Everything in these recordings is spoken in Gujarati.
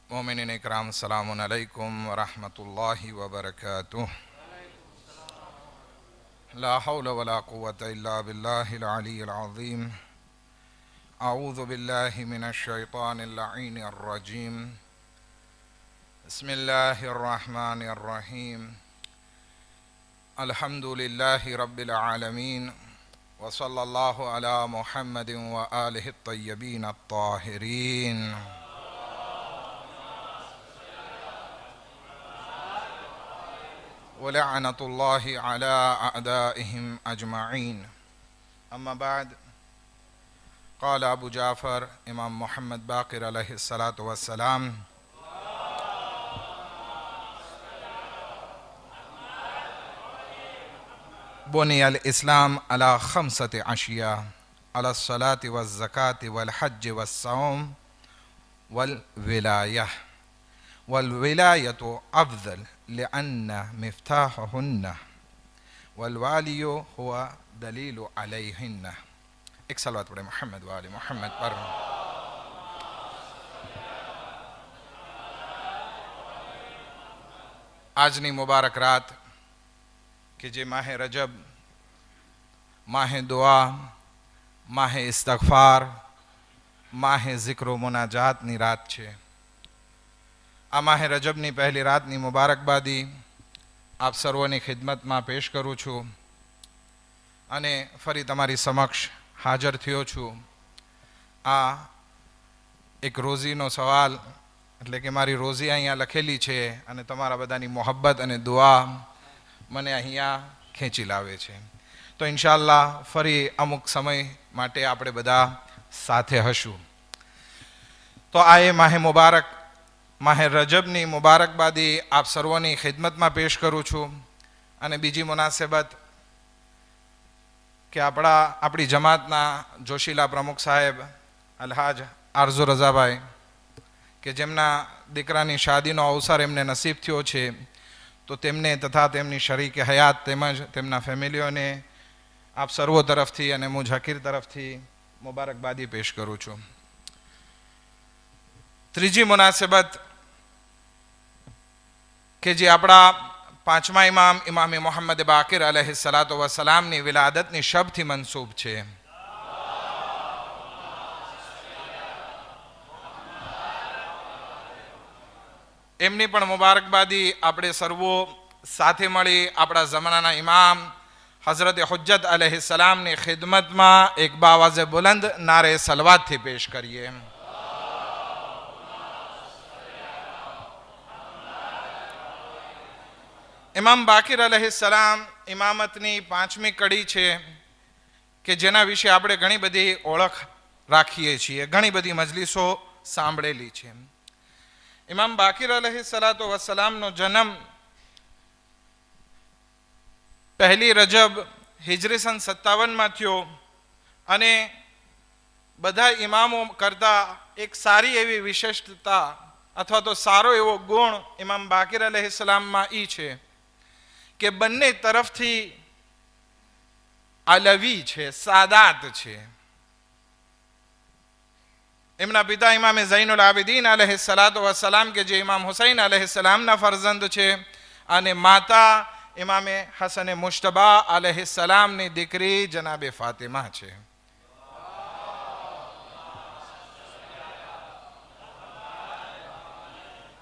मोमिनीन इकराम सलामुन अलैकुम व रहमतुल्लाहि व बरकातुह। ला हौल वला कुव्वत इल्ला बिल्लाहिल अलिय्यिल अज़ीम। अऊज़ु बिल्लाहि मिनश शैतानिर लईनिर रजीम। बिस्मिल्लाहिर रहमानिर रहीम। अल्हम्दुलिल्लाहि रब्बिल आलमीन व सल्लल्लाहु अला मुहम्मदिन व आलिहि तय्यबीन अत्ताहिरीन। वलअनतुल्लाहि अला अअदाइहिम अजमईन। अम्मा बाद क़ाल अबू जाफ़र इमाम मोहम्मद बाक़िर अलैहिस्सलातु वस्सलाम बुनियल इस्लाम अला खम्सति अशिया अला सलाति वज़्ज़काति वल हज्ज वस्सौम वल विलायह वल विलायतु अफ़ज़ल लिअन्न मिफ्ताहुन्ना वल वालियु हुवा दलीलु अलैहिन्ना। एक सलवात पढ़े मोहम्मद वाले मोहम्मद पर। આજની મુબારક રાત કે જે માહે રજબ, માહે દુઆ, માહે ઇસ્તગફાર, માહે ઝિક્ર મુનાજાતની રાત છે. આ માહે રજબની પહેલી રાતની મુબારકબાદી આપ સર્વોની ખિદમતમાં પેશ કરું છું અને ફરી તમારી સમક્ષ હાજર થયો છું. આ એક રોઝીનો સવાલ, એટલે કે મારી રોઝી અહીંયા લખેલી છે અને તમારા બધાની મોહબ્બત અને દુઆ મને અહીંયા ખેંચી લાવે છે. તો ઇન્શાઅલ્લાહ ફરી અમુક સમય માટે આપણે બધા સાથે હશું. તો આ એ માહે મુબારક, માહે રજબની મુબારકબાદી આપ સર્વોની ખિદમતમાં પેશ કરું છું. અને બીજી મુનાસબત કે આપણી જમાતના જોશીલા પ્રમુખ સાહેબ અલહાજ આરઝુ રઝાભાઈ, કે જેમના દીકરાની શાદીનો અવસર એમને નસીબ થયો છે, તો તેમને તથા તેમની શરીકે હયાત તેમજ તેમના ફેમિલીઓને આપ સર્વો તરફથી અને મુજ હકીર તરફથી મુબારકબાદી પેશ કરું છું. ત્રીજી મુનાસબત કે જે આપણા પાંચમા ઇમામ ઇમામ મોહમ્મદ બાકિર अलैहिस्सलातु वस्सलामની વિલાદતની શબથી મનસૂબ છે. એમની પણ મુબારકબાદી આપણે સર્વો સાથે મળી આપણા જમાનાના ઇમામ હઝરત હુજ્જત अलैहिस्सलामની ખિદમતમાં એક બાવાઝે બુલંદ નારે સલવાતથી પેશ કરીએ. ઇમામ બાકિર अलैहिस्सलाम ઇમામતની પાંચમી કડી છે કે જેના વિશે આપણે ઘણી બધી ઓળખ રાખીએ છીએ, ઘણી બધી મજલિસો સાંભળેલી છે. ઇમામ બાકિર अलैहिस्सलातु वस्सलामનો જન્મ પહેલી રજબ હિજરી સન 57 થયો અને બધા ઇમામો કરતાં એક સારી એવી વિશેષતા અથવા તો સારો એવો ગુણ ઇમામ બાકિર अलैहिस्सलामમાં એ છે કે બંને તરફથી આલવી છે, સાદાત છે. એમના પિતા ઇમામે ઝૈનુલ આબિદીન अलैहिस्सलातु वस्सलाम કે જે ઇમામ હુસૈન अलैहिस्सलामના ફરજંદ છે, અને માતા ઇમામે હસન મુશ્તબા अलैहिस्सलामની દીકરી જનાબે ફાતિમા છે.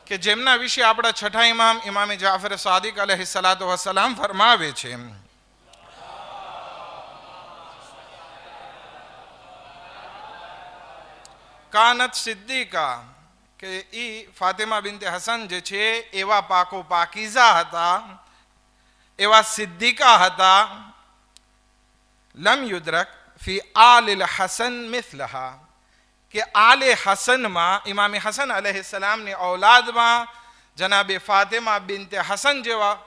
કે જેમના વિશે આપણા છઠ્ઠા ઇમામ ઇમામે જાફર સાદિક अलैहिस्सलातु वस्सलाम ફરમાવે છે કાનત સિદ્દીકા, કે ઈ ફાતિમા બિનતે હસન જે છે એવા પાકો પાકીઝા હતા, એવા સિદ્દીકા હતા. લમ યુદ્રક ફી આલિલ હસન મિથલહા, કે આલે હસનમાં ઇમામે હસન अलैहिस्सलामની ઔલાદમાં જનાબે ફાતિમા બિનતે હસન જેવા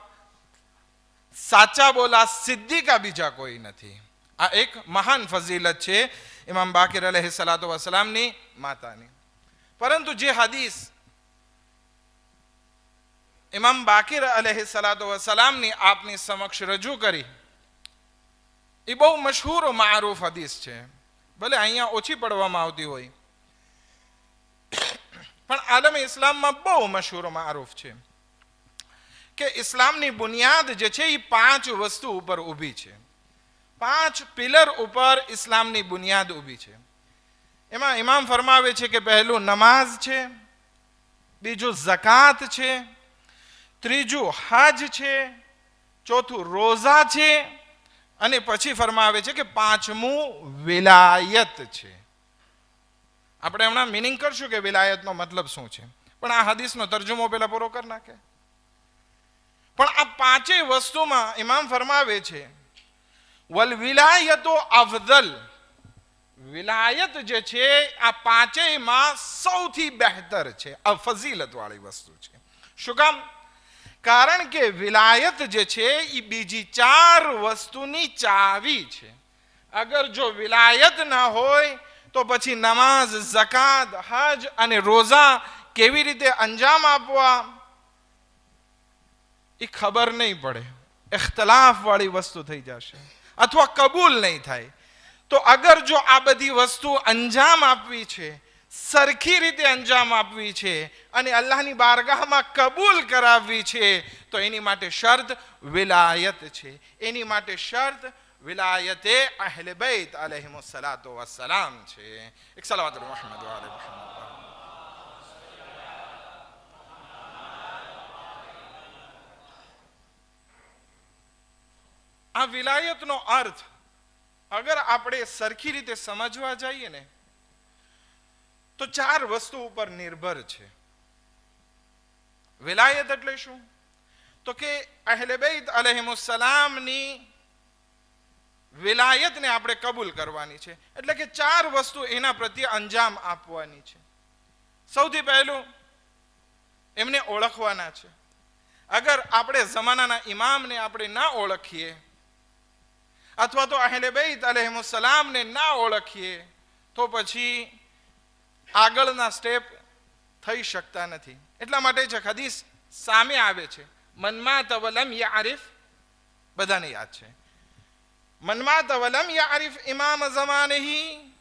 સાચા બોલા સિદ્દીકા બીજા કોઈ નથી. આ એક મહાન ફઝીલત છે ઇમામ બાકિર अलैहिस्सलातु वस्सलामની માતાની. પરંતુ જે હદીસ ઇમામ બાકિર अलैहिस्सलातु वस्सलामની આપની સમક્ષ રજૂ કરી એ બહુ મશહૂર ઓ મારૂફ હદીસ છે. ભલે અહીંયા ઓછી પડવામાં આવતી હોય, પણ આલમ ઇસ્લામમાં બહુ મશહૂર મારૂફ છે કે ઇસ્લામની બુનિયાદ જે છે એ 5 વસ્તુ ઉપર ઊભી છે. 5 પિલર ઉપર ઇસ્લામની બુનિયાદ ઊભી છે. એમાં ઇમામ ફરમાવે છે કે પહેલું નમાઝ છે, બીજું ઝકાત છે, ત્રીજું હજ છે, ચોથું રોઝા છે, અને પછી ફરમાવે છે કે 5મું વિલાયત છે. આપણે હમણાં મિનિંગ કરશું કે વિલાયતનો મતલબ શું છે, પણ આ હદીસનો તર્જુમો પહેલા પૂરો કરી નાખે. પણ આ 5 વસ્તુમાં ઇમામ ફરમાવે છે વલ વિલાયતો અફદલ, વિલાયત જે છે આ 5માં સૌથી બહેતર છે, આ ફઝીલત વાળી વસ્તુ છે. શું કામ? કારણ કે વિલાયત જે છે એ બીજી 4 વસ્તુની ચાવી છે. અગર જો વિલાયત ના હોય તો પછી નમાઝ, ઝકાત, હજ અને રોઝા કેવી રીતે અંજામ આપવા એ ખબર નહીં પડે, ઇખ્તલાફ વાળી વસ્તુ થઈ જશે અથવા કબૂલ નહીં થાય. તો અગર જો આ બધી વસ્તુ અંજામ આપવી છે, સરખી રીતે અંજામ આપવી છે અને અલ્લાહની બારગાહમાં કબૂલ કરાવવી છે તો એની માટે શરત વિલાયત છે. એની માટે શરત વિલાયતે અહલે બૈત અલૈહિમુસ સલાતો વસ્સલામ છે. એક સલાવત મુહમ્મદ વ આલે મુહમ્મદ. આ વિલાયતનો અર્થ અગર આપણે સરખી રીતે સમજવા જઈએ ને તો 4 વસ્તુ ઉપર નિર્ભર છે. વિલાયત એટલે શું? તો કે અહલે બૈત અલૈહિમુસ સલામની વિલાયતને આપણે કબૂલ કરવાની છે, એટલે કે 4 વસ્તુ એના પ્રત્યે અંજામ આપવાની છે. સૌથી પહેલું એમને ઓળખવાના છે. અગર આપણે જમાનાના ઇમામને આપણે ના ઓળખીએ અથવા તો અહલે બૈત અલૈહિમુસ સલામને ના ઓળખીએ તો પછી આગળના સ્ટેપ થઈ શકતા નથી. એટલા માટે જ હદીસ સામે આવે છે મન માત વલમ યઅરિફ, બધાને યાદ છે, મન માત વલમ યઅરિફ ઇમામ ઝમાનિહી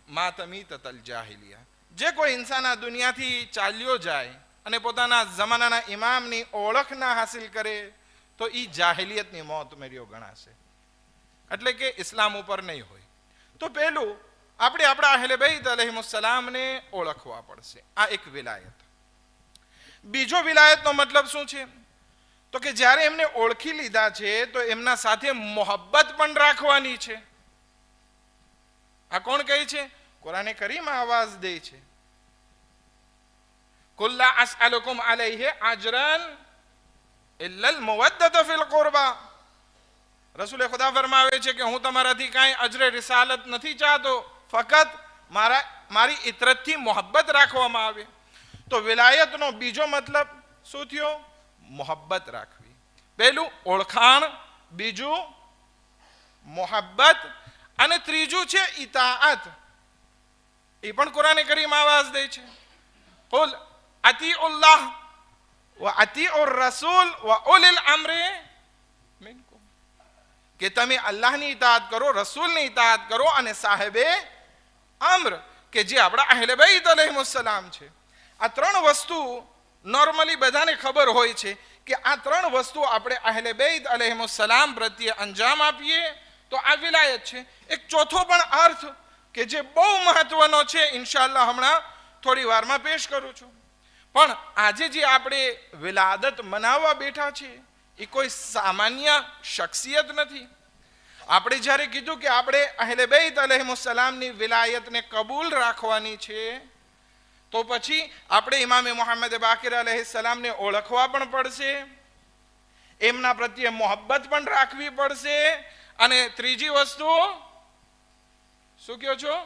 માત મીતતલ જાહિલિયા. જે કોઈ ઇન્સાન આ દુનિયાથી ચાલ્યો જાય અને પોતાના જમાનાના ઇમામની ઓળખ ના હાસિલ કરે તો એ જાહિલિયતની મોત મર્યો ગણાશે, એટલે કે ઇસ્લામ ઉપર નહીં હોય. તો પહેલું આપણે આપણા અહલે બૈત અલૈહિમુસ સલામને ઓળખવા પડશે. આ એક વિલાયત. બીજો વિલાયતનો મતલબ શું છે? તો કે જ્યારે એમને ઓળખી લીધા છે તો એમના સાથે મોહબ્બત પણ રાખવાની છે. આ કોણ કહે છે? કુરાને કરીમ આવાજ દે છે, કુલ લા અસઅલુકુમ અલૈહિ અજરન ઇલ્લા અલ મવદ્દત ફિલ કુરબા. રસૂલે ખુદા ફરમાવે છે કે હું તમારાથી કાંઈ અજરે રિસાલત નથી ચાહતો, ફક્ત મારી ઇતરતથી મોહબ્બત રાખવામાં આવે. તો વિલાયતનો બીજો મતલબ શું થયો? મોહબ્બત રાખવી. પહેલું ઓળખાણ, બીજું મોહબ્બત, અને ત્રીજું છે ઇતાઅત. એ પણ કુરાને કરીમ આવાજ દે છે, કુલ અતીઉલ્લાહ વ અતીઉર રસૂલ વ ઉલિલ અમ્રી મિનકુમ. કે તમે અલ્લાહની ઇતાઅત કરો, રસૂલની ઇતાઅત કરો અને સાહેબે અમ્ર કે જે આપણા અહલે બૈત અલૈહિમુસ સલામ છે. આ 3 વસ્તુ નોર્મલી બધાને ખબર હોય છે કે આ 3 વસ્તુ આપણે અહલે બૈત અલૈહિમુસ સલામ પ્રત્યે અંજામ આપીએ તો આ વિલાયત છે. એક ચોથો પણ અર્થ કે જે બહુ મહત્વનો છે, ઇન્શાઅલ્લાહ હમણાં થોડી વારમાં પેશ કરું છું. પણ આજે જે આપણે વિલાદત મનાવવા બેઠા છીએ એ કોઈ સામાન્ય શખ્સિયત નથી. આપણે જ્યારે કીધું કે આપણે અહલે બૈત અલૈહિમુસ સલામની વિલાયતને કબૂલ રાખવાની છે તો પછી આપણે ઇમામે મુહમ્મદ બાકિર અલૈહિસ સલામને ઓળખવા પણ પડશે, એમના પ્રત્યે મોહબ્બત પણ રાખવી પડશે, અને ત્રીજી વસ્તુ શું કહો છો?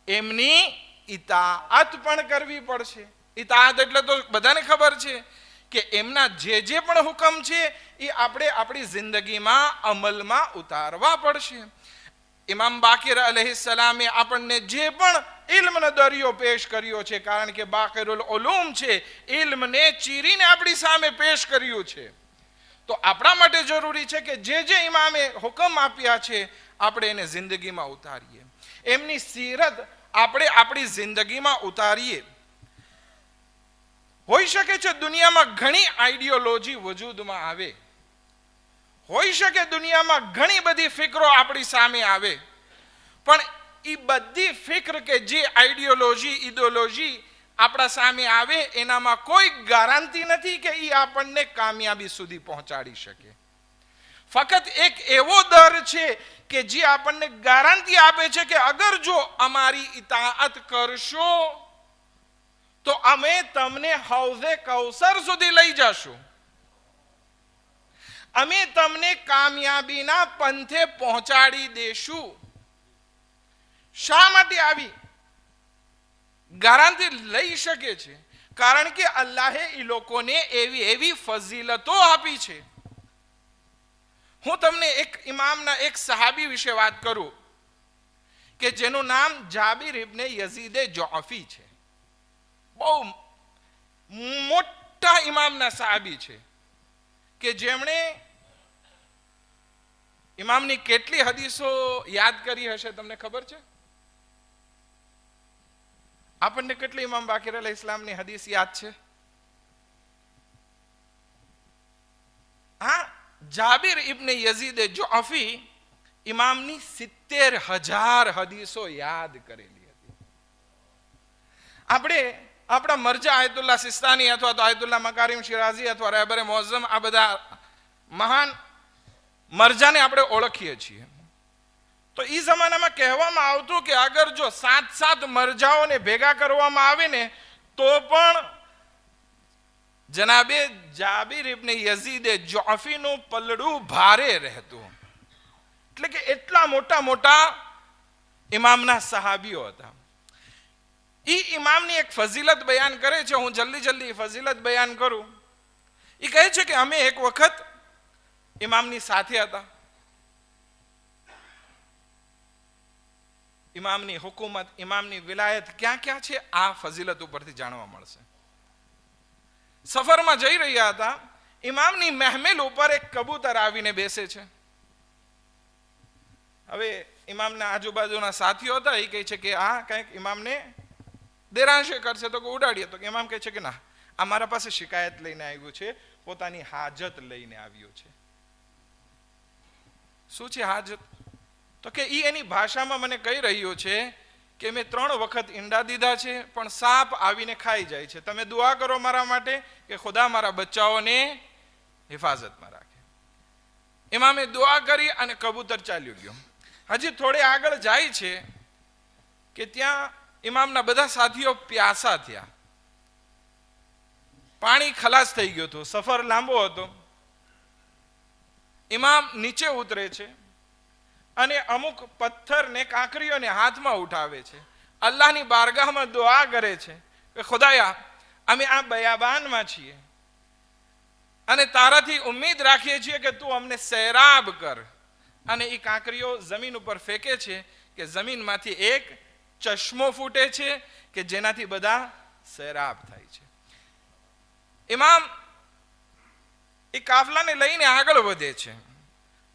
એમની ઇતાઅત પણ કરવી પડશે. ઇતાઅત એટલે તો બધાને ખબર છે કે એમના જે પણ હુકમ છે એ આપણે આપણી જિંદગીમાં અમલમાં ઉતારવા પડશે. ઇમામ બાકિર અલૈહિસ સલામે આપણને જે પણ ઇલ્મનો દરિયો પેશ કર્યો છે, કારણ કે બાકિરુલ ઉલૂમ છે, ઇલ્મને ચીરીને આપણી સામે પેશ કર્યું છે, તો આપણા માટે જરૂરી છે કે જે ઇમામે હુકમ આપ્યા છે આપણે એને જિંદગીમાં ઉતારીએ, એમની સીરત આપણે આપણી જિંદગીમાં ઉતારીએ. હોઈ શકે છે દુનિયામાં ઘણી આઈડિયોલોજી વજૂદમાં આવે, હોઈ શકે દુનિયામાં ઘણી બધી ફિકરો આપણી સામે આવે, પણ એ બધી ફિક્ર કે જે આઈડિયોલોજી ઇડિયોલોજી આપણા સામે આવે એનામાં કોઈ ગેરંટી નથી કે એ આપણને કામયાબી સુધી પહોંચાડી શકે. ફક્ત એક એવો દર છે કે જે આપણને ગેરંટી આપે છે કે અગર જો અમારી ઇતાઅત કરશો તો અમે તમને હૌઝે કૌસર સુધી લઈ જશું, અમે તમને કામયાબીના પંથે પહોંચાડી દેશું. શા માટે આવી ગેરંટી લઈ શકે છે? કારણ કે અલ્લાહે એ લોકોને એવી ફઝીલતો આપી છે. હું તમને એક ઇમામના એક સહાબી વિશે વાત કરું કે જેનું નામ જાબિર ઇબ્ને યઝીદ જોફી છે. બહુ મોટા ઇમામના સહાબી છે કે જેમણે ઇમામની કેટલી હદીસો યાદ કરી હશે તમને ખબર છે? આપણને કેટલી ઇમામ બાકીર અલૈહિ ઇસ્લામની હદીસ યાદ છે? હા, જાબિર ઇબ્ને યઝીદ જોફી ઇમામની 70,000 હદીસો યાદ કરેલી હતી. આપણે આપણા મરજા આયતુલ્લાહ સિસ્તાની અથવા તો આયતુલ્લાહ મકારીમ શિરાઝી અથવા રહેબરે મોઝમ આ બધા મહાન મરજાને આપણે ઓળખીએ છીએ. તો એ જમાનામાં કહેવામાં આવતું કે અગર જો 7 મરજાઓને ભેગા કરવામાં આવે ને તો પણ જનાબે જાબિર ઇબ્ને યઝીદ જોફીનું પલડું ભારે રહેતું. એટલે કે એટલા મોટા ઇમામના સહાબીઓ હતા. એ ઇમામની એક ફઝીલત બયાન કરે છે. હું જલ્દી ફઝીલત બયાન કરું. એ કહે છે કે અમે એક વખત ઇમામની સાથે હતા. ઇમામની હુકુમત, ઇમામની વિલાયત ક્યાં છે આ ફઝીલત ઉપરથી જાણવા મળશે. સફરમાં જઈ રહ્યા હતા. ઇમામની મહેમિલ ઉપર એક કબૂતર આવીને બેસે છે. હવે ઇમામના આજુબાજુના સાથીઓ હતા. એ કહે છે કે આ કંઈક ઇમામને દેરાંશે કરશે તો ઉડાડીએ. તો ઇમામ કહે છે કે ના, આ મારા પાસે શિકાયત લઈને આવ્યું છે, પોતાની હાજત લઈને આવ્યો છે. શું છે હાજત? તો કે એની ભાષામાં મને કહી રહ્યો છે કે મેં 3 વખત ઈંડા દીધા છે પણ સાપ આવીને ખાઈ જાય છે. તમે દુઆ કરો મારા માટે કે ખુદા મારા બચ્ચાઓને હિફાજતમાં રાખે. ઇમામે દુઆ કરી અને કબૂતર ચાલ્યો ગયો. હજી થોડે આગળ જાય છે કે ત્યાં ઇમામના બધા સાથીઓ પ્યાસા થયા. પાણી ખલાસ થઈ ગયું હતું. સફર લાંબો હતો. ઇમામ નીચે ઉતરે છે અને અમુક પથ્થરને કાંકરીઓને હાથમાં ઉઠાવે છે. અલ્લાહની બારગાહમાં દુઆ કરે છે કે ખુદાયા, અમે આ બયાબાનમાં છીએ અને તારાથી ઉમ્મીદ રાખીએ છીએ કે તું અમને સૈરાબ કર. અને એ કાંકરીઓ જમીન ઉપર ફેંકે છે કે જમીનમાંથી એક ચશ્મો ફૂટે છે કે જેનાથી બધા સૈરાબ થાય છે. ઇમામ એ કાફલાને લઈને આગળ વધે છે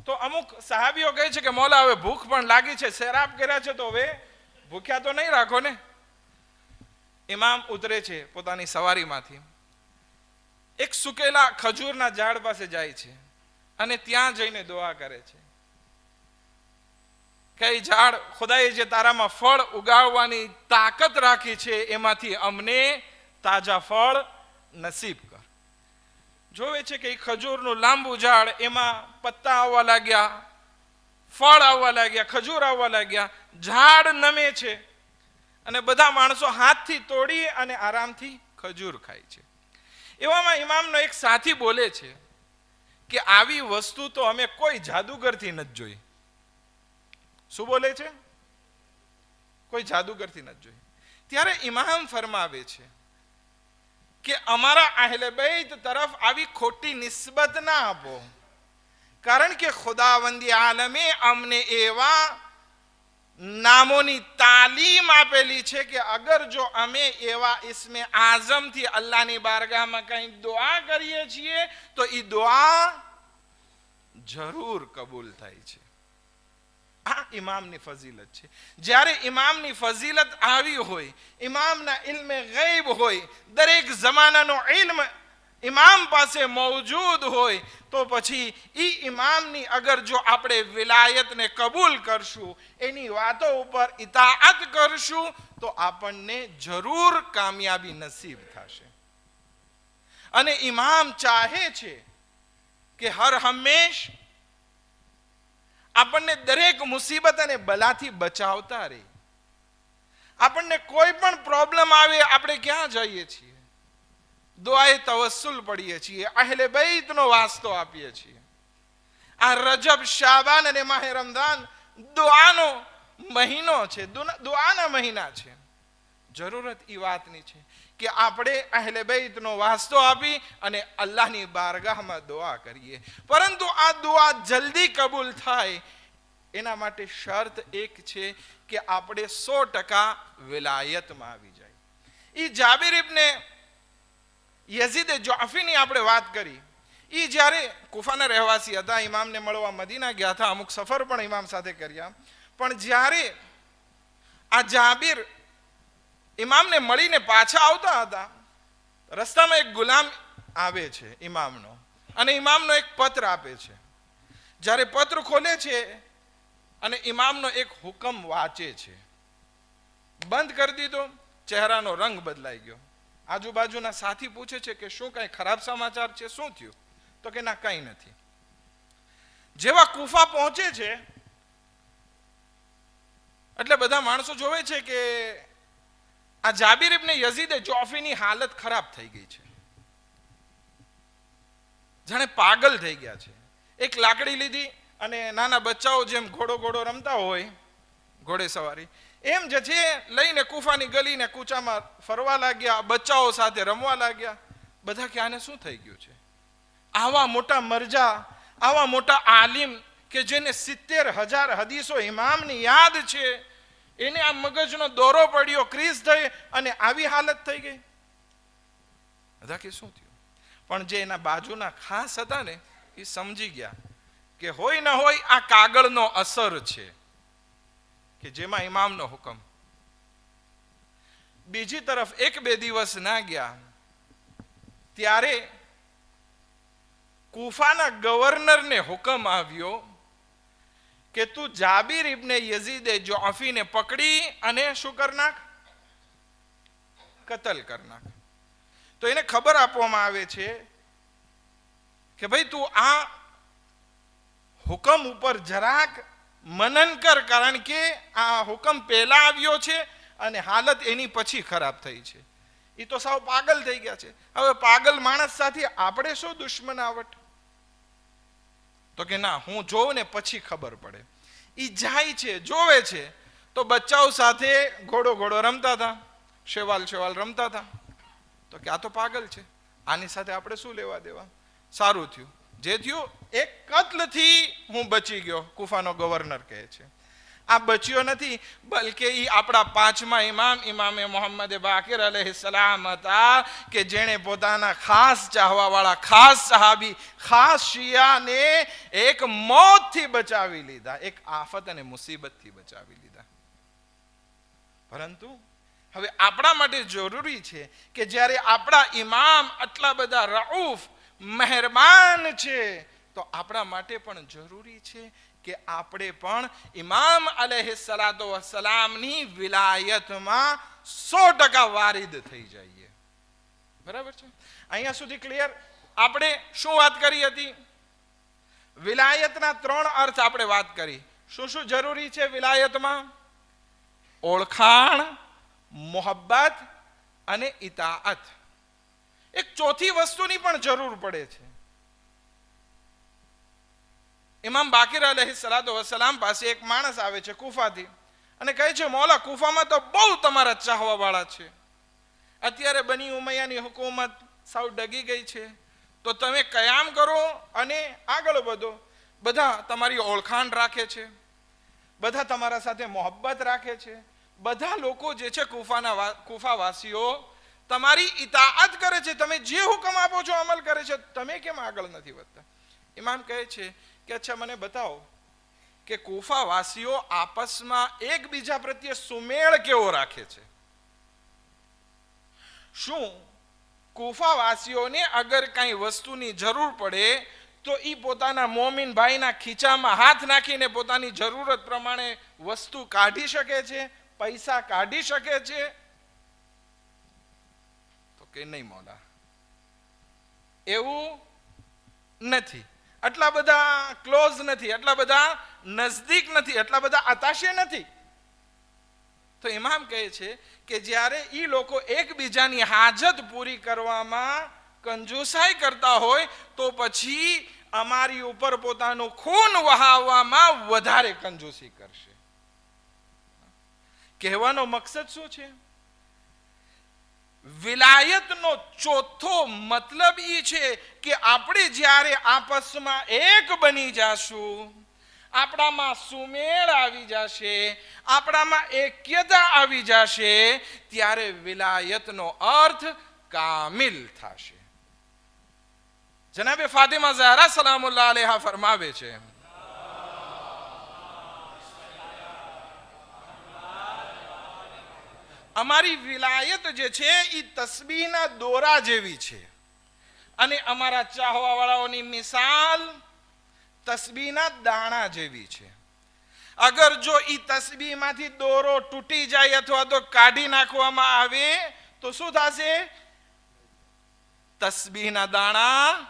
તો અમુક સહાબીઓ કહે છે કે મોલા, હવે ભૂખ પણ લાગી છે, સૈરાબ કર્યા છે તો હવે ભૂખ્યા તો નહીં રાખો ને. ઇમામ ઉતરે છે પોતાની સવારીમાંથી, એક સુકેલા ખજૂરના ઝાડ પાસે જાય છે અને ત્યાં જઈને દુઆ કરે છે કે ઝાડ, ખુદાએ જે તારામાં ફળ ઉગાડવાની તાકાત રાખી છે એમાંથી અમને તાજા ફળ નસીબ કર. જોવે છે કે ખજૂરનું લાંબુ ઝાડ, એમાં પત્તા આવવા લાગ્યા, ફળ આવવા લાગ્યા, ખજૂર આવવા લાગ્યા, ઝાડ નમે છે અને બધા માણસો હાથથી તોડી અને આરામથી ખજૂર ખાય છે. એવામાં ઇમામનો એક સાથી બોલે છે કે આવી વસ્તુ તો અમે કોઈ જાદુગરથી નથી જોઈ. શું બોલે છે? કોઈ જાદુગરથી નથી જોઈ. ત્યારે ઇમામ ફરમાવે છે કે અમારા અહેલે બૈત તરફ આવી ખોટી નિસ્બત ના આપો, કારણ કે ખુદાવંદી આલમે અમને એવા નામોની તાલીમ આપેલી છે કે અગર જો અમે એવા ઇસ્મે આઝમથી અલ્લાહની બારગાહમાં કંઈ દુઆ કરીએ છીએ તો એ દુઆ જરૂર કબૂલ થાય છે. આ ઇમામની ફઝીલત છે. જ્યારે ઇમામની ફઝીલત આવી હોય, ઇમામના ઇલ્મે ગૈબ હોય, દરેક જમાનાનો ઇલ્મ ઇમામ પાસે મૌજૂદ હોય, તો પછી ઈ ઇમામની અગર જો આપણે વિલાયતને કબૂલ કરશું, એની વાતો ઉપર ઇતાઅત કરશું, તો આપણને જરૂર કામયાબી નસીબ થશે. અને ઇમામ ચાહે છે કે હર હંમેશ આપણને દરેક મુસીબત અને બલાથી બચાવતા રહે. આપણને કોઈ પણ પ્રોબ્લેમ આવે, આપણે ક્યાં જઈએ છીએ? દુઆએ તવસ્સુલ પડીએ છીએ, અહેલે બૈતનો વાસ્તો આપીએ છીએ. આ રજબ, શાબાન અને માહે રમઝાન દુઆનો મહિનો છે, દુઆના મહિના છે. જરૂરત એ વાતની છે કે આપણે અહેલે બૈતનો વાસ્તો આપી અને અલ્લાહની બારગાહમાં દુઆ કરીએ. પરંતુ આ દુઆ જલ્દી કબૂલ થાય એના માટે શરત એક છે કે આપણે 100% વિલાયતમાં આવી જાય. એ જાબિર ઇબ્ને યઝીદ જોફીની આપણે વાત કરી. એ જ્યારે કુફાના રહેવાસી હતા, ઇમામને મળવા મદીના ગયા હતા, અમુક સફર પણ ઇમામ સાથે કર્યા. પણ જ્યારે આ જાબિર ઇમામને મળીને પાછા આવતા હતા, રસ્તામાં એક ગુલામ આવે છે ઇમામનો, અને ઇમામનો એક પત્ર આપે છે. જ્યારે પત્ર ખોલે છે અને ઇમામનો એક હુકમ વાંચે છે, બંધ કરી દીધો, ચહેરાનો રંગ બદલાઈ ગયો. આજુબાજુના સાથી પૂછે છે કે શું કઈ ખરાબ સમાચાર છે, શું થયું? તો કે ના, કંઈ નથી. જેવા કુફા પહોંચે છે એટલે બધા માણસો જોવે છે કે આ જાબિર ઇબ્ને યઝીદ જોફીની હાલત ખરાબ થઈ ગઈ છે, જાણે પાગલ થઈ ગયા છે. એક લાકડી લીધી અને નાના બચ્ચાઓ જેમ ઘોડો રમતા હોય, ઘોડે સવારી, એમ જે છે લઈને કુફાની ગલીને કૂચામાં ફરવા લાગ્યા, બચ્ચાઓ સાથે રમવા લાગ્યા. બધા કે આને શું થઈ ગયું છે? આવા મોટા મરજા, આવા મોટા આલિમ કે જેને 70,000 હદીસો ઇમામની યાદ છે, એને આ મગજનો દોરો પડ્યો, ક્રીઝ થઈ અને આવી હાલત થઈ ગઈ. બધા કે શું થયું? પણ જે એના બાજુના ખાસ હતા ને, એ સમજી ગયા કે હોય ન હોય આ કાગળનો અસર છે કે જેમાં ઇમામનો હુકમ. બીજી તરફ 1-2 દિવસ ના ગયા ત્યારે કુફાના ગવર્નરને હુકમ આવ્યો કે તું જાબિર ઇબ્ને યઝીદ જોફીને પકડી અને શું કર નાખ? કતલ કર નાખ. તો એને ખબર આપવામાં આવે છે કે ભાઈ તું આ હુકમ ઉપર જરાક મનન કર, કારણ કે આ હુકમ પહેલા આવ્યો છે અને હાલત એની પછી ખરાબ થઈ છે. એ તો સાવ પાગલ થઈ ગયા છે. હવે પાગલ માણસ સાથે આપણે શું દુશ્મનાવટ? તો કે ના, હું જોઉં ને પછી ખબર પડે. એ જાય છે, જોવે છે તો બચ્ચાઓ સાથે ઘોડો રમતા હતા, શેવાલ રમતા હતા. તો કે આ તો પાગલ છે, આની સાથે આપણે શું લેવા દેવા? સારું થયું, જે થયું એક કત્લથી હું બચી ગયો, કુફાનો ગવર્નર કહે છે. આ બચ્યો નથી, બલકે એ આપણા 5મા ઇમામ, ઇમામે મોહમ્મદ બાકિર અલૈહિસ્સલામ હતા કે જેણે પોતાના ખાસ ચાહવાવાળા, ખાસ સહાબી, ખાસ શિયાને એક મોતથી બચાવી લીધા, એક આફત અને મુસીબતથી બચાવી લીધા. પરંતુ હવે આપણા માટે જરૂરી છે કે જ્યારે આપણા ઇમામ આટલા બધા રઉફ, મહેરબાન છે, તો આપણા માટે પણ જરૂરી છે કે આપણે પણ ઇમામ અલૈહિસ્સલાતુ વસ્સલામની વિલાયતમાં 100% વારિદ થઈ જઈએ. બરાબર છે? અહીંયા સુધી ક્લિયર? આપણે શું વાત કરી હતી? વિલાયતના 3 અર્થ આપણે વાત કરી. શું જરૂરી છે વિલાયતમાં? ઓળખાણ, મોહબ્બત અને ઇતાઅત. એક ચોથી વસ્તુની પણ જરૂર પડે છે. ઇમામ બાકિર અલૈહિસ્સલાતુ વસ્સલામ પાસે એક માણસ આવે છે કુફાથી અને કહે છે, મૌલા, કુફામાં તો બહુ તમારા ચાહવા વાળા છે, અત્યારે બની ઉમૈયાની હુકુમત સાવ ડગી ગઈ છે, તો તમે કયામ કરો અને આગળ વધો. બધા તમારી ઓળખાણ રાખે છે, બધા તમારા સાથે મોહબ્બત રાખે છે, બધા લોકો જે છે કુફાવાસીઓ તમારી ઇતાઅત કરે છે, તમે જે હુકમ આપો છો અમલ કરે છે, તમે કેમ આગળ નથી વધતા? ઇમામ કહે છે કે અચ્છા, મને બતાવો કે કુફાવાસીઓ આપસમાં એકબીજા પ્રત્યે સુમેળ કેવો રાખે છે. શું કુફાવાસીઓને અગર કઈ વસ્તુની જરૂર પડે તો એ પોતાના મોમિન ભાઈના ખીચામાં હાથ નાખીને પોતાની જરૂરત પ્રમાણે વસ્તુ કાઢી શકે છે, પૈસા કાઢી શકે છે? તો કે નહીં મોલા, એવું નથી. આટલા બધા ક્લોઝ નથી, આટલા બધા નજદીક નથી, આટલા બધા આતાશે નથી. તો ઇમામ કહે છે કે જ્યારે એ લોકો એકબીજાની હાજત પૂરી કરવામાં કંજૂસાઈ કરતા હોય તો પછી અમારી ઉપર પોતાનું ખૂન વહાવવામાં વધારે કંજૂસી કરશે. કહેવાનો મકસદ શું છે? વિલાયતનો ચોથો મતલબ એ છે કે આપણે જ્યારે આપસમાં એક બની જાશું, આપણામાં સુમેળ આવી જશે, આપણામાં એક્યતા આવી જશે, ત્યારે વિલાયતનો અર્થ કામિલ થશે. જનાબે ફાતિમા ઝહરા સલામુલ્લાહ અલૈહા ફરમાવે છે, અમારી વિલાયત જે છે એ તસ્બીહના દોરા જેવી છે અને અમારા ચાહવા વાળાઓની મિસાલ તસ્બીહના દાણા જેવી છે. અગર જો એ તસ્બીહમાંથી દોરો તૂટી જાય અથવા તો કાઢી નાખવામાં આવે તો શું થશે? તસ્બીહના દાણા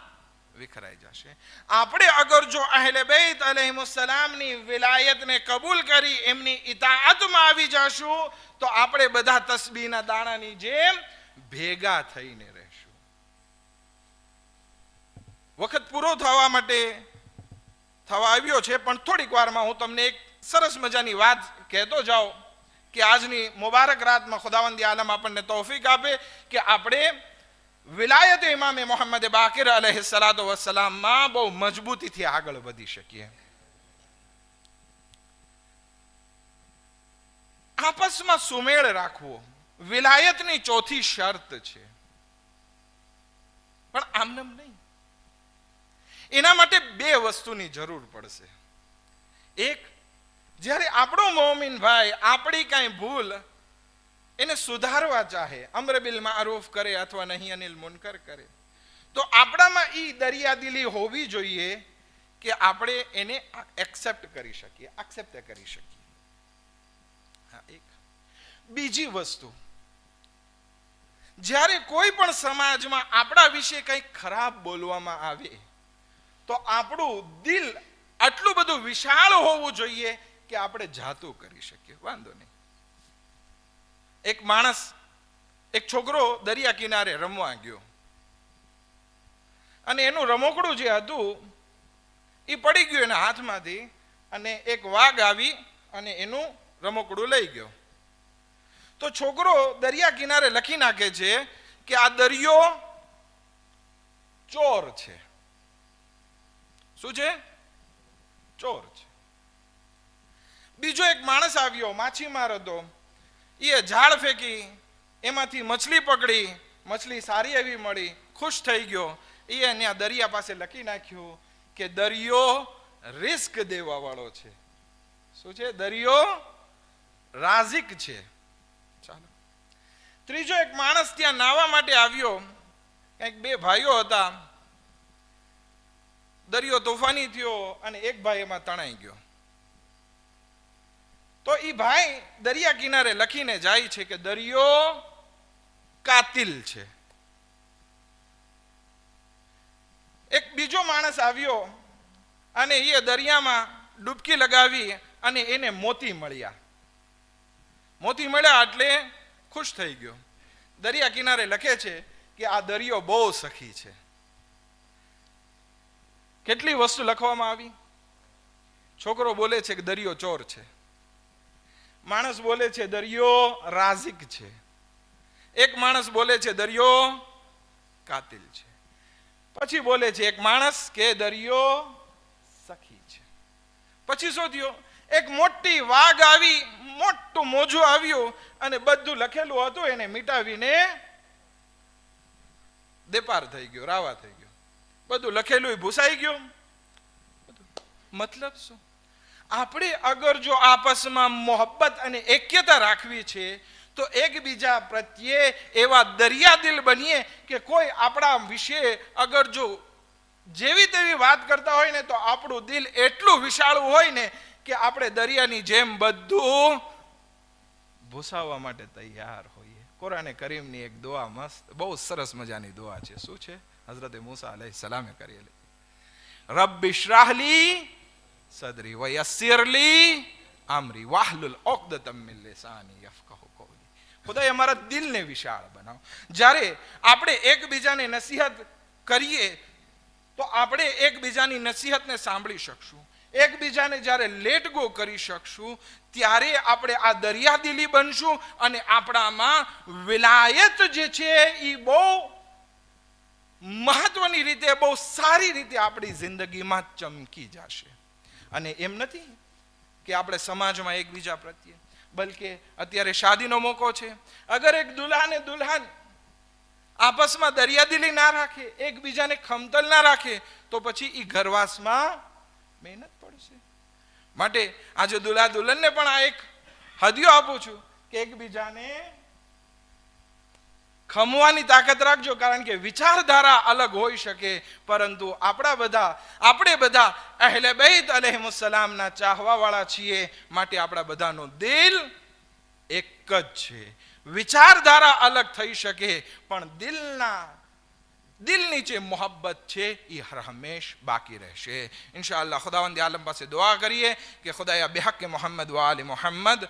વિખરાઈ જશે. આપણે અગર જો અહેલે બેત અલૈહિસ્સલામની વિલાયતને કબૂલ કરી એમની ઇતાઅતમાં આવી જશું તો આપણે બધા તસ્બીહના દાણાની જેમ ભેગા થઈને રહેશું. વખત પૂરો થવા માટે થવા આવ્યો છે, પણ થોડીક વારમાં હું તમને એક સરસ મજાની વાત કહેતો જાઉં કે આજની મુબારક રાતમાં ખુદાવંદ આલમ આપણને તૌફીક આપે કે આપણે વિલાયત ઇમામે મોહમ્મદ બાકિર અલૈહિસ્સલાતુ વસ્સલામમાં બહુ મજબૂતીથી આગળ વધી શકીએ. આપસમાં સુમેળ રાખવો વિલાયતની ચોથી શરત છે, પણ આમનેમ નહીં. એના માટે બે વસ્તુની જરૂર પડશે. એક, જ્યારે આપણો મોમિન ભાઈ આપણી કાંઈ ભૂલ એને સુધારવા ચાહે, અમ્ર બિલ મારૂફ કરે અથવા નહીં અનિલ મુનકર કરે, તો આપણામાં એ દરિયાદિલી હોવી જોઈએ કે આપણે એને એક્સેપ્ટ કરી શકીએ, એક્સેપ્ટ કરી શકીએ. હા, એક. બીજી વસ્તુ, જ્યારે કોઈ પણ સમાજમાં આપણા વિશે કંઈક ખરાબ બોલવામાં આવે તો આપણું દિલ આટલું બધું વિશાળ હોવું જોઈએ કે આપણે જાતું કરી શકીએ, વાંધો નહીં. એક માણસ, એક છોકરો દરિયા કિનારે રમવા ગયો અને એનું રમકડું જે હતું એ પડી ગયું એના હાથમાંથી અને એક વાઘ આવી અને એનું રમકડું લઈ ગયો. તો છોકરો દરિયા કિનારે લખી નાખે છે કે આ દરિયો ચોર છે. શું છે? ચોર છે. બીજો એક માણસ આવ્યો, માછીમાર હતો, એ ઝાડ ફેંકી એમાંથી મછલી પકડી, મછલી સારી એવી મળી, ખુશ થઈ ગયો. એ ત્યાં દરિયા પાસે લખી નાખ્યું કે દરિયો રિસ્ક દેવા વાળો છે. શું છે? દરિયો રાઝિક છે. ચાલો. ત્રીજો એક માણસ ત્યાં નાહવા માટે આવ્યો, કંઈક બે ભાઈઓ હતા, દરિયો તોફાની થયો અને એક ભાઈ એમાં તણાઈ ગયો. તો એ ભાઈ દરિયા કિનારે લખીને જાય છે કે દરિયો કાતિલ છે. એક બીજો માણસ આવ્યો અને એ દરિયામાં ડૂબકી લગાવી અને એને મોતી મળ્યા. મોતી મળ્યા એટલે ખુશ થઈ ગયો. દરિયા કિનારે લખે છે કે આ દરિયો બહુ સખી છે. કેટલી વસ્તુ લખવામાં આવી. છોકરો બોલે છે કે દરિયો ચોર છે, માણસ બોલે છે દરિયો રાઝિક છે, એક માણસ બોલે છે દરિયો કાતિલ છે, પછી બોલે છે એક માણસ કે દરિયો સખી છે. પછી શું થયું? એક મોટી વાઘ આવી, મોટું મોજું આવ્યું અને બધું લખેલું હતું એને મિટાવીને દેપાર થઈ ગયો, રાવા થઈ ગયો. બધું લખેલું ભૂસાઈ ગયું. મતલબ શું? આપણે અગર જો આપસમાં મોહબ્બત અને એક્યતા રાખવી છે તો એકબીજા પ્રત્યે એવા દરિયાદિલ બનીએ કે કોઈ આપણા વિશે અગર જો જેવી તેવી વાત કરતા હોય ને તો આપણું દિલ એટલું વિશાળું હોય ને કે આપણે દરિયાની જેમ બધું ભૂસાવવા માટે તૈયાર હોઈએ. કુરાને કરીમની એક દુઆ મસ્ત, બહુ સરસ મજાની દુઆ છે. શું છે? હઝરત મૂસા અલૈહિ સલામે કરેલી. રબ્બિ શ્રાહ લી સદરી વયસ્સિર લી અમરી વાહલુલ ઉક્દતમ મિન લિસાની યફકહુ કૌલી. ખુદાએ અમારા દિલને વિશાળ બનાવો. જ્યારે આપણે એકબીજાને નસીહત કરીએ તો આપણે એકબીજાની નસીહતને સાંભળી શકશું. એકબીજાને જ્યારે લેટ ગો કરી શકશું ત્યારે આપણે આ દરિયાદિલી બનશું અને આપણામાં વિલાયત જે છે એ બહુ મહત્વની રીતે, બહુ સારી રીતે આપણી જિંદગીમાં ચમકી જશે. અને એમ નથી કે આપણે સમાજમાં એકબીજા પ્રત્યે, બલકે અત્યારે શાદીનો મોકો છે. અગર એક દુલ્હા ને દુલ્હન આપસમાં દરિયાદિલી ના રાખે, એકબીજાને ખમતલ ના રાખે તો પછી એ ઘરવાસમાં મહેનત પડશે. માટે આજે દુલ્હા દુલ્હનને પણ આ એક હદિયો આપું છું કે એકબીજાને ખમવાની તાકાત રાખજો. કારણ કે વિચારધારા અલગ હોઈ શકે, પરંતુ આપણે બધા અહેલે બૈત અલૈહિસ્સલામના ચાહવા વાળા છીએ. માટે આપણા બધાનું દિલ એક જ છે. વિચારધારા અલગ થઈ શકે પણ દિલની જે મોહબ્બત છે એ હર હંમેશ બાકી રહેશે. ઇન્શાઅલ્લાહ ખુદાવંદ આલમ પાસે દુઆ કરીએ કે ખુદાયા બિહક મોહમ્મદ વ આલી મોહમ્મદ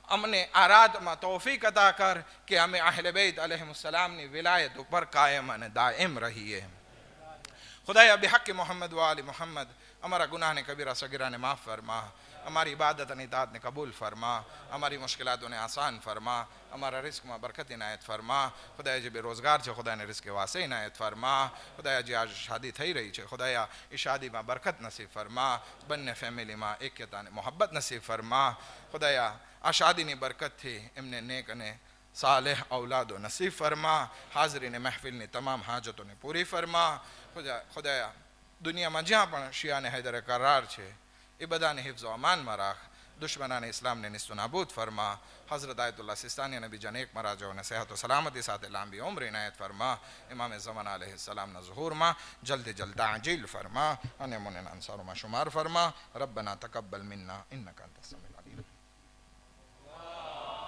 અમને આ રાતમાં તૌફીક અતા કર કે અમે અહેલે બૈત અલૈહિસ્સલામની વિલાયત ઉપર કાયમ અને દાયમ રહીએ. ખુદાયા બિહક મોહમ્મદ વ આલી મોહમ્મદ અમારા ગુનાહને કબીરા સગીરાને માફ ફરમા, અમારી ઇબાદત અને ઇતાઅતને કબૂલ ફરમા, અમારી મુશ્કેલાતોને આસાન ફરમા, અમારા રિસ્કમાં બરકત ઇનાયત ફરમા. ખુદાયા જે બેરોજગાર છે ખુદાને રિસ્કે વાસે ઇનાયત ફરમા. ખુદાયા જે આજ શાદી થઈ રહી છે ખુદાયા એ શાદીમાં બરકત નસીબ ફરમા, બંને ફેમિલીમાં એક્યતા અને મોહબ્બત નસીબ ફરમા. ખુદાયા આ શાદીની બરકતથી એમને નેક અને સાલેહ ઔલાદો નસીબ ફરમા. હાજરીને મહેફિલની તમામ હાજતોને પૂરી ફરમા. ખુદાયા દુનિયામાં જ્યાં પણ શિયા અને હૈદરે કરાર છે એ બધાને હિફ્ઝો અમાનમાં રાખ. દુશ્મનાને ઇસ્લામને નિસ્તો નાબૂદ ફરમા. હઝરત આયતુલ્લાહ સિસ્તાની નબી જનેક મરાજાઓને સેહત સલામતી સાથે લાંબી ઉમ્ર ઇનાયત ફરમા. ઇમામ ઝમાન અલૈહિસ્સલામના ઝુહૂરમાં જલ્દી જલ્દ તાજીલ ફરમા અને મુનિન અંસારોમાં શુમાર ફરમા. રબ્બના તકબ્બલ મિન્ના ઇન્નકા અંતસ સમીઉ